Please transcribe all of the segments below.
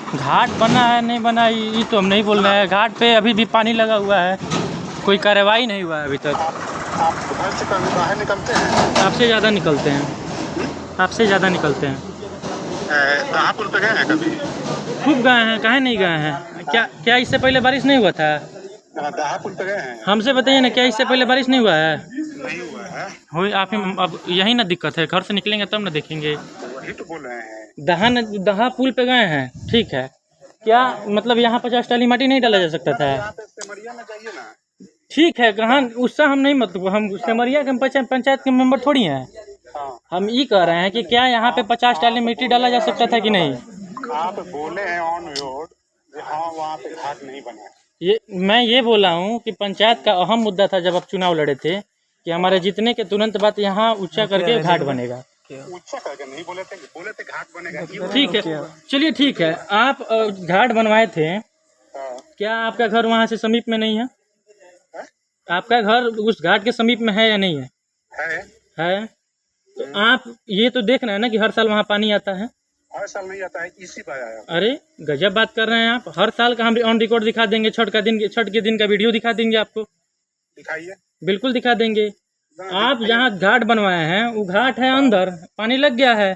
घाट बना है नहीं बना ये तो हम नहीं बोल रहे हैं। घाट पे अभी भी पानी लगा हुआ है, कोई कार्रवाई नहीं हुआ है अभी तक। आप घर से कभी बाहर निकलते हैं? आपसे ज़्यादा निकलते हैं, आपसे ज़्यादा निकलते हैं। कहाँ पुल पे गए हैं कभी? खूब गए हैं, काहे नहीं गए हैं? क्या इससे पहले बारिश नहीं हुआ था? दहा पुल पे गए हैं? हमसे बताइए ना, क्या इससे पहले बारिश नहीं हुआ है? नहीं हुआ है। हो आप ही अब यही ना दिक्कत है, घर से निकलेंगे तब ना देखेंगे। वही तो बोल रहे हैं। दहा पुल पे गए हैं, ठीक है। क्या मतलब यहाँ 50 टाली माटी नहीं डाला जा सकता था? यहाँ पे सिमरिया में जाइए ना। ठीक है, कहाँ उससे हम नहीं, मतलब हम सिमरिया के पंचायत के मेंबर थोड़ी हैं। हाँ। हम ये कह रहे हैं कि क्या यहाँ पे 50 टाली मिट्टी डाला जा सकता था कि नहीं? आप बोले हैं ऑन रोड, हाँ वहाँ पे घाट नहीं बना है। मैं ये बोला हूँ कि पंचायत का अहम मुद्दा था जब आप चुनाव लड़े थे कि हमारे जीतने के तुरंत बाद यहाँ ऊंचा करके घाट बनेगा। ऊंचा करके नहीं बोले थे घाट बनेगा। ठीक है, चलिए ठीक है, आप घाट बनवाए थे। क्या आपका घर वहाँ से समीप में नहीं है? आपका घर उस घाट के समीप में है या नहीं है? है। तो आप ये तो देख रहे हैं ना कि हर साल वहाँ पानी आता है। हर साल नहीं आता है, इसी बार आया। अरे गजब बात कर रहे हैं आप। हर साल का हम ऑन रिकॉर्ड दिखा देंगे, छठ के दिन का वीडियो दिखा देंगे आपको। दिखाइए। बिल्कुल दिखा देंगे। आप जहाँ घाट बनवाए हैं वो घाट है अंदर, पानी लग गया है।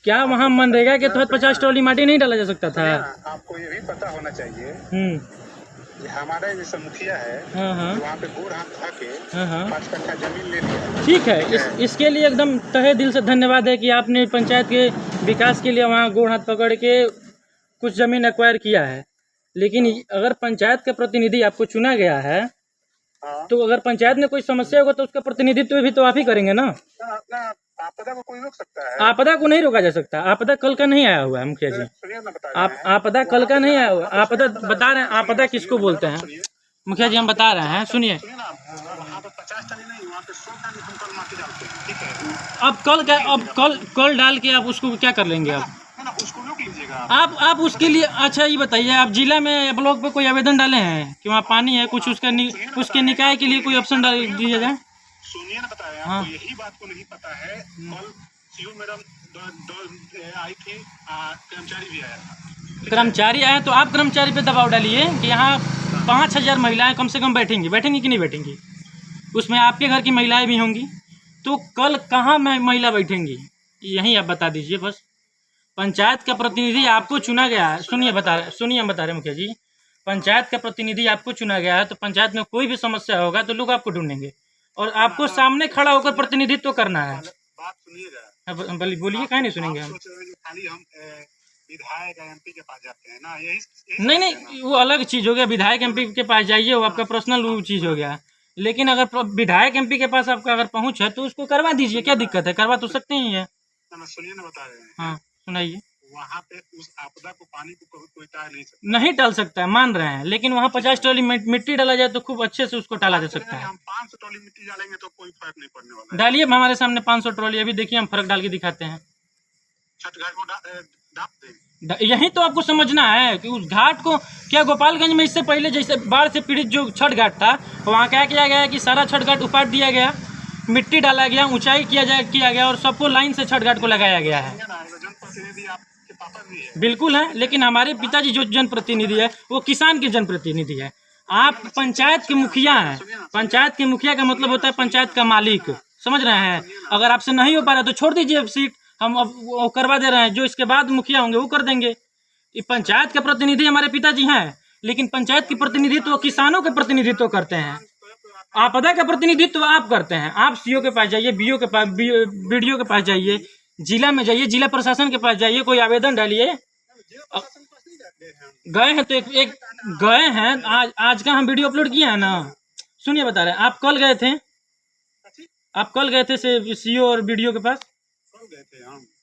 क्या वहाँ मनरेगा के तहत 50 ट्रॉली माटी नहीं डाला जा सकता था? आपको ये भी पता होना चाहिए हमारे जैसे मुखिया है, वहाँ पे गोड़ हाथ धो के 5 कट्ठा जमीन ले लिया। ठीक है, इसके लिए एकदम तहे दिल से धन्यवाद है कि आपने पंचायत के विकास के लिए वहाँ गोड़ हाथ पकड़ के कुछ जमीन एक्वायर किया है। लेकिन अगर पंचायत का प्रतिनिधि आपको चुना गया है, तो अगर पंचायत में कोई समस्या होगा तो उसका प्रतिनिधित्व भी तो आप ही करेंगे ना। आपदा को कोई रोक सकता है? आपदा को नहीं रोका जा सकता। आपदा कल का नहीं आया हुआ है मुखिया जी। आपदा कल का नहीं आया हुआ। आपदा बता रहे हैं, आपदा किसको बोलते हैं मुखिया जी? हम बता रहे हैं, सुनिए। अब कल डाल के आप उसको क्या कर लेंगे? आप उसके लिए, अच्छा ये बताइए, आप जिला में ब्लॉक पे कोई आवेदन डाले हैं कि वहाँ पानी है, कुछ उसके निकाय के लिए कोई ऑप्शन डाल दिया जाए? सुनिए ना, बताया हाँ। यही बात को नहीं पता है। कल सीओ मैडम आई थी, कर्मचारी भी आया था। कर्मचारी आए तो आप कर्मचारी पे दबाव डालिए कि यहाँ 5000 महिलाएं कम से कम बैठेंगी कि नहीं बैठेंगी? उसमें आपके घर की महिलाएं भी होंगी, तो कल कहाँ महिला बैठेंगी यही आप बता दीजिए बस। पंचायत का प्रतिनिधि आपको चुना गया है। सुनिए हम बता रहे मुखिया जी, पंचायत का प्रतिनिधि आपको चुना गया है, तो पंचायत में कोई भी समस्या होगा तो लोग आपको ढूंढेंगे और आपको सामने खड़ा होकर प्रतिनिधित्व करना है। बात सुनिएगा। बोलिए, कहीं नहीं सुनेंगे हम। खाली हम विधायक एमपी के पास जाते हैं ना, यही नहीं, वो अलग चीज हो गया। विधायक एमपी के पास जाइए, वो आपका पर्सनल चीज हो गया। लेकिन अगर विधायक एमपी के पास आपका अगर पहुंच है तो उसको करवा दीजिए, क्या दिक्कत है? करवा तो सकते ही है। सुनिए ना, बता रहे हैं। हाँ सुनाइए। वहाँ पे उस आपदा को पानी को कोई टाल नहीं टाल सकता है, मान रहे हैं, लेकिन वहाँ 50 ट्रॉली मिट्टी डाला जाए तो खूब अच्छे से उसको टाला जा सकता है। हम 500 ट्रॉली मिट्टी डालेंगे तो कोई फर्क नहीं पड़ने वाला। डालिए हमारे सामने 500 ट्रॉली, अभी देखिए हम फर्क डाल के दिखाते हैं। छठ घाट को डाप दें। यही तो आपको समझना है कि उस घाट को, क्या गोपालगंज में इससे पहले जैसे बाढ़ से पीड़ित जो छठ घाट था, वहाँ क्या किया गया कि सारा छठ घाट उपाट दिया गया, मिट्टी डाला गया, ऊंचाई किया गया और सबको लाइन से छठ घाट को लगाया गया है। बिल्कुल है, लेकिन हमारे पिताजी जो जनप्रतिनिधि है वो किसान के जनप्रतिनिधि है। आप पंचायत के मुखिया हैं। पंचायत के मुखिया का मतलब होता है पंचायत का मालिक, समझ रहे हैं? अगर आपसे नहीं हो पा रहा तो छोड़ दीजिए सीट, हम अब वो करवा दे रहे हैं। जो इसके बाद मुखिया होंगे वो कर देंगे। ये पंचायत के प्रतिनिधि हमारे पिताजी हैं, लेकिन पंचायत की प्रतिनिधित्व किसानों के प्रतिनिधित्व करते हैं। आपदा का प्रतिनिधित्व आप करते हैं। आप सीओ के पास जाइए, बीओ के पास, बीडीओ के पास जाइए, जिला में जाइए, जिला प्रशासन के पास जाइए, कोई आवेदन डालिए। गए हैं तो एक गए हैं। आज का हम वीडियो अपलोड किए हैं ना। सुनिए बता रहे हैं, आप कल गए थे सीओ और बीडीओ के पास।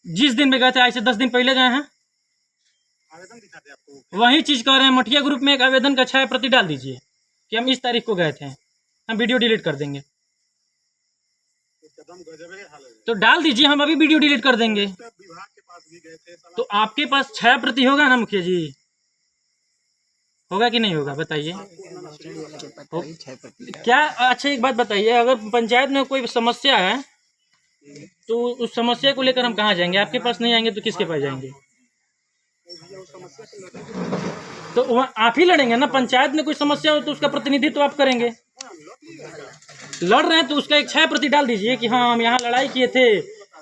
जिस दिन में गए थे, आज से 10 दिन पहले गए हैं। वही चीज कह रहे हैं, मठिया ग्रुप में एक आवेदन का 6 प्रति डाल दीजिए कि हम इस तारीख को गए थे। हम वीडियो डिलीट कर देंगे। तो डाल दीजिए, हम अभी वीडियो डिलीट कर देंगे। तो आपके पास 6 प्रति होगा ना मुखिया जी? होगा कि नहीं होगा बताइए? क्या? अच्छा एक बात बताइए, अगर पंचायत में कोई समस्या है तो उस समस्या को लेकर हम कहाँ जाएंगे? आपके पास नहीं आएंगे तो किसके पास जाएंगे? समस्या से लड़ने तो वहाँ आप ही लड़ेंगे ना, पंचायत में कोई समस्या हो तो उसका प्रतिनिधित्व तो आप करेंगे। लड़ रहे हैं तो उसका एक छाया प्रति डाल दीजिए कि हाँ हम यहाँ लड़ाई किए थे।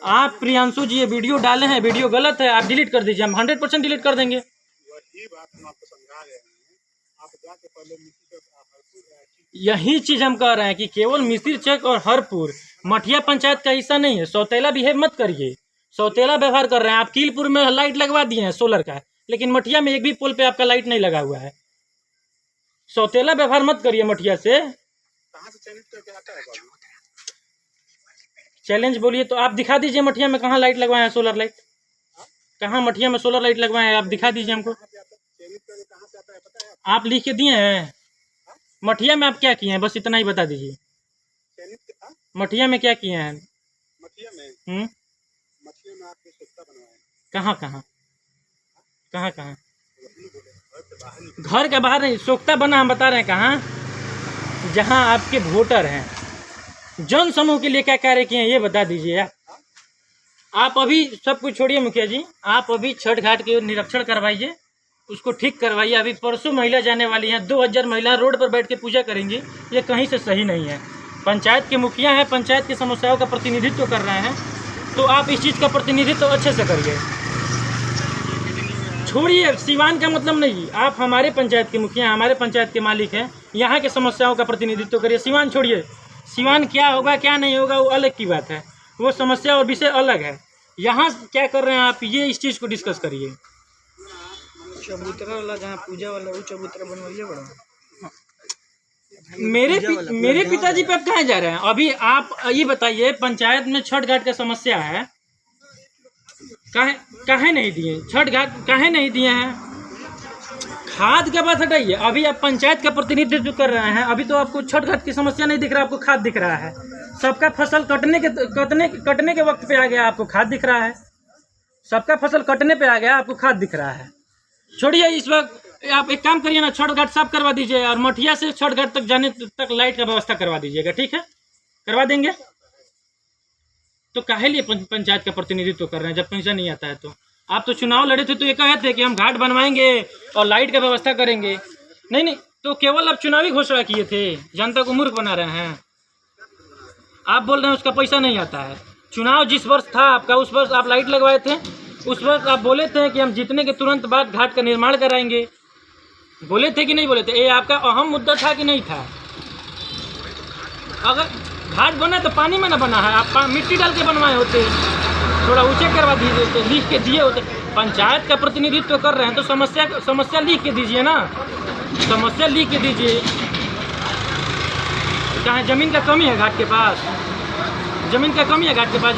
आप प्रियांशु जी ये वीडियो डाले हैं, वीडियो गलत है, आप डिलीट कर दीजिए, हम 100% डिलीट कर देंगे। वही बात हम आपको समझा रहे हैं, आप जाके पहले यही चीज हम कह रहे हैं कि केवल मिसिर चक और हरपुर मठिया पंचायत का हिस्सा नहीं है। सौतेला बिहेव मत करिए, सौतेला व्यवहार कर रहे हैं आप। कीलपुर में लाइट लगवा दिए हैं सोलर का, लेकिन मठिया में एक भी पोल पे आपका लाइट नहीं लगा हुआ है। सौतेला व्यवहार मत करिए मठिया से। कहाँ से चैलेंज करके आता है बाबू? चैलेंज बोलिए तो आप दिखा दीजिए मठिया में कहाँ लाइट लगवाए हैं, सोलर लाइट कहाँ मठिया में सोलर लाइट लगवाए हैं, आप दिखा दीजिए हमको। चैलेंज करके कहाँ से आता है पता है? आप लिख के दिए हैं मठिया में, आप क्या किए हैं बस इतना ही बता दीजिए। चैलेंज मठिया में क्या किए हैं? मठिया में आपने सोखता बनवाया कहाँ कहाँ कहाँ कहाँ? घर के बाहर नहीं, सोखता बना हम बता रहे हैं कहाँ, जहाँ आपके वोटर हैं। जन समूह के लिए क्या कार्य किए हैं ये बता दीजिए। आप अभी सब कुछ छोड़िए मुखिया जी, आप अभी छठ घाट के निरीक्षण करवाइए, उसको ठीक करवाइए। अभी परसों महिला जाने वाली हैं, 2000 महिला रोड पर बैठ के पूजा करेंगी, ये कहीं से सही नहीं है। पंचायत के मुखिया हैं, पंचायत की समस्याओं का प्रतिनिधित्व कर रहे हैं, तो आप इस चीज़ का प्रतिनिधित्व अच्छे से करिए। छोड़िए सिवान का मतलब नहीं, आप हमारे पंचायत के मुखिया, हमारे पंचायत के मालिक हैं, यहाँ के समस्याओं का प्रतिनिधित्व करिए। सिवान छोड़िए, सिवान क्या होगा क्या नहीं होगा वो अलग की बात है, वो समस्या और विषय अलग है। यहाँ क्या कर रहे हैं आप, ये इस चीज़ को डिस्कस करिए। चबूतरा वाला जहाँ पूजा वाला वो चबूतरा बनवाइए बड़ा। मेरे पिताजी पे आप कहाँ जा रहे हैं? अभी आप ये बताइए, पंचायत में छठ घाट का समस्या है, काहे नहीं दिए छठ घाट, काहे नहीं दिए हैं? खाद का बात हटाइए, अभी आप पंचायत का प्रतिनिधित्व कर रहे हैं, अभी तो आपको छठ घाट की समस्या नहीं दिख रहा, आपको खाद दिख रहा है। सबका फसल कटने के वक्त पे आ गया, आपको खाद दिख रहा है। सबका फसल कटने पे आ गया, आपको खाद दिख रहा है। छोड़िए इस वक्त, आप एक काम करिए ना, छठ घाट साफ करवा दीजिए और मठिया से छठ घाट तक जाने तक लाइट का व्यवस्था करवा दीजिएगा, ठीक है? करवा देंगे। तो काहे लिए पंचायत का प्रतिनिधित्व कर रहे हैं जब पैसा नहीं आता है? तो आप तो चुनाव लड़े थे तो ये कहे थे कि हम घाट बनवाएंगे और लाइट का व्यवस्था करेंगे। नहीं, तो केवल आप चुनावी घोषणा किए थे, जनता को मूर्ख बना रहे हैं। आप बोल रहे हैं उसका पैसा नहीं आता है। चुनाव जिस वर्ष था आपका, उस वर्ष आप लाइट लगवाए थे, उस वर्ष आप बोले थे कि हम जीतने के तुरंत बाद घाट का निर्माण कराएंगे। बोले थे कि नहीं बोले थे? ये आपका अहम मुद्दा था कि नहीं था? अगर घाट बना तो पानी में ना बना है, आप मिट्टी डाल के बनवाए होते, थोड़ा ऊंचे करवा दिए होते, लिख के दिए होते। पंचायत का प्रतिनिधित्व कर रहे हैं तो समस्या लिख के दीजिए ना, समस्या लिख के दीजिए। कहाँ जमीन का कमी है घाट के पास? जमीन का कमी है घाट के पास?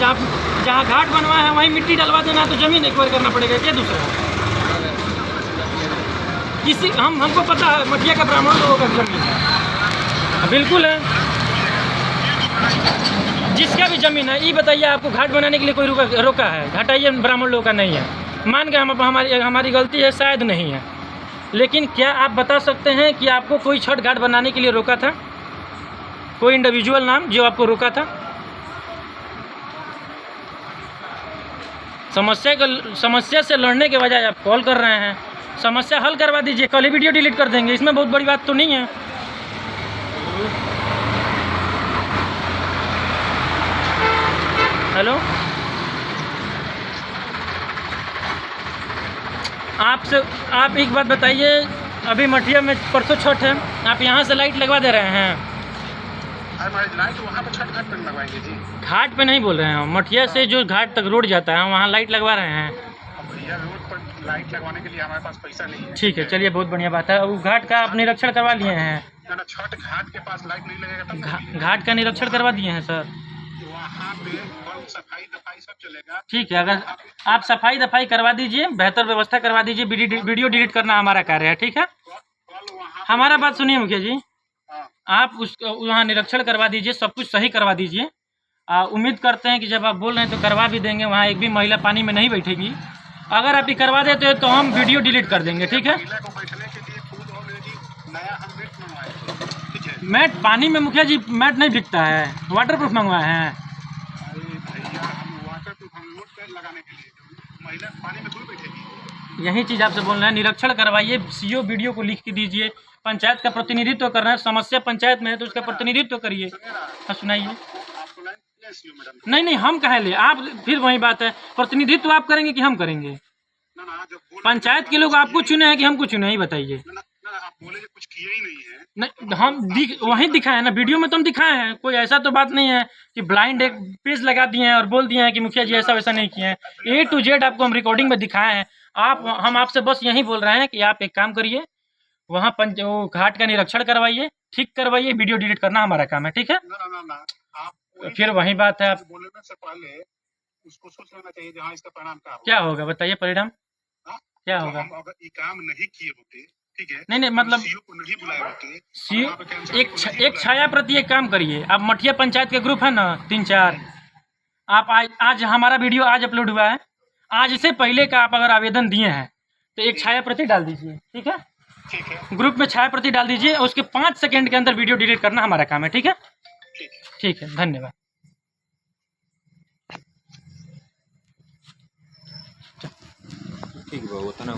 जहाँ घाट बनवाए हैं वहीं मिट्टी डलवा देना, तो जमीन एक्वायर करना पड़ेगा क्या दूसरा? किसी हमको पता है मठिया का ब्राह्मण लोगों का जमीन है, बिल्कुल है। जिसका भी जमीन है, ये बताइए आपको घाट बनाने के लिए कोई रोका है? घटाइए, ब्राह्मण लोगों का नहीं है। मान गए हमारी गलती है, शायद नहीं है, लेकिन क्या आप बता सकते हैं कि आपको कोई छठ घाट बनाने के लिए रोका था? कोई इंडिविजुअल नाम जो आपको रोका था? समस्या से लड़ने के बजाय आप कॉल कर रहे हैं। समस्या हल करवा दीजिए, कल ही वीडियो डिलीट कर देंगे, इसमें बहुत बड़ी बात तो नहीं है। हेलो, आप एक बात बताइए, अभी मठिया में परसों छठ है, आप यहाँ से लाइट लगवा दे रहे हैं? लाइट वहाँ पर छठ घाट पर लगवाएंगे जी। घाट पे नहीं बोल रहे हैं, मठिया से जो घाट तक रोड जाता है वहाँ लाइट लगवा रहे हैं। भैया रोड पर लाइट लगवाने के लिए हमारे पास पैसा नहीं है। ठीक है, चलिए बहुत बढ़िया बात है। वो घाट का आप निरीक्षण करवा लिए हैं? छठ घाट के पास लाइट नहीं लगेगा तब घाट का निरीक्षण करवा दिए हैं सर? वहाँ पे सफाई दफाई सब चलेगा। ठीक है, अगर आप सफाई दफाई करवा दीजिए, बेहतर व्यवस्था करवा दीजिए, वीडियो डिलीट करना हमारा कार्य है, ठीक है? हमारा बात सुनिए मुखिया जी, आप वहाँ निरीक्षण करवा दीजिए, सब कुछ सही करवा दीजिए। उम्मीद करते हैं कि जब आप बोल रहे हैं तो करवा भी देंगे। वहाँ एक भी महिला पानी में नहीं बैठेगी। अगर आप ये करवा देते हैं तो हम वीडियो डिलीट कर देंगे, ठीक है? मैट पानी में मुखिया जी मैट नहीं बिकता है, वाटरप्रूफ मंगवाए हैं। यही चीज़ आपसे बोल रहे हैं, निरीक्षण करवाइए, सीओ वीडियो को लिख के दीजिए। पंचायत का प्रतिनिधित्व करना है, समस्या पंचायत में है तो उसका प्रतिनिधित्व करिए। हाँ सुनाइए। नहीं नहीं, हम कहे ले, आप फिर वही बात है, प्रतिनिधित्व आप करेंगे कि हम करेंगे? पंचायत के लोग आपको चुने हैं कि हमको चुने, ही बताइए। कुछ किए ही नहीं है। नहीं, हम वही दिखाए हैं ना, वीडियो में तो हम दिखाए हैं। कोई ऐसा तो बात नहीं है कि ब्लाइंड एक पेज लगा दिए हैं और बोल दिए हैं कि मुखिया जी ऐसा वैसा नहीं किए हैं। A to Z आपको हम रिकॉर्डिंग में दिखाए हैं। हम आपसे बस यही बोल रहे हैं कि आप एक काम करिए, वहाँ वो घाट का निरीक्षण करवाइए, ठीक करवाइए, वीडियो डिलीट करना हमारा काम है, ठीक है? फिर वही बात है, आप बोलने से पहले उसको सोच लेना चाहिए जहाँ इसका परिणाम क्या होगा, बताइए परिणाम क्या होगा? अगर ये काम नहीं किए होते, ठीक है, नहीं मतलब सीओ को नहीं बुलाए होते, एक छाया प्रति एक काम करिए। आप मठिया पंचायत के ग्रुप है ना 3-4, आप आज हमारा वीडियो आज अपलोड हुआ है, आज से पहले का आप अगर आवेदन दिए हैं तो एक छाया प्रति डाल दीजिए, ठीक है? ग्रुप में छाया प्रति डाल दीजिए, उसके 5 सेकंड के अंदर वीडियो डिलीट करना हमारा काम है, ठीक है? ठीक है, धन्यवाद। ठीक है, उतना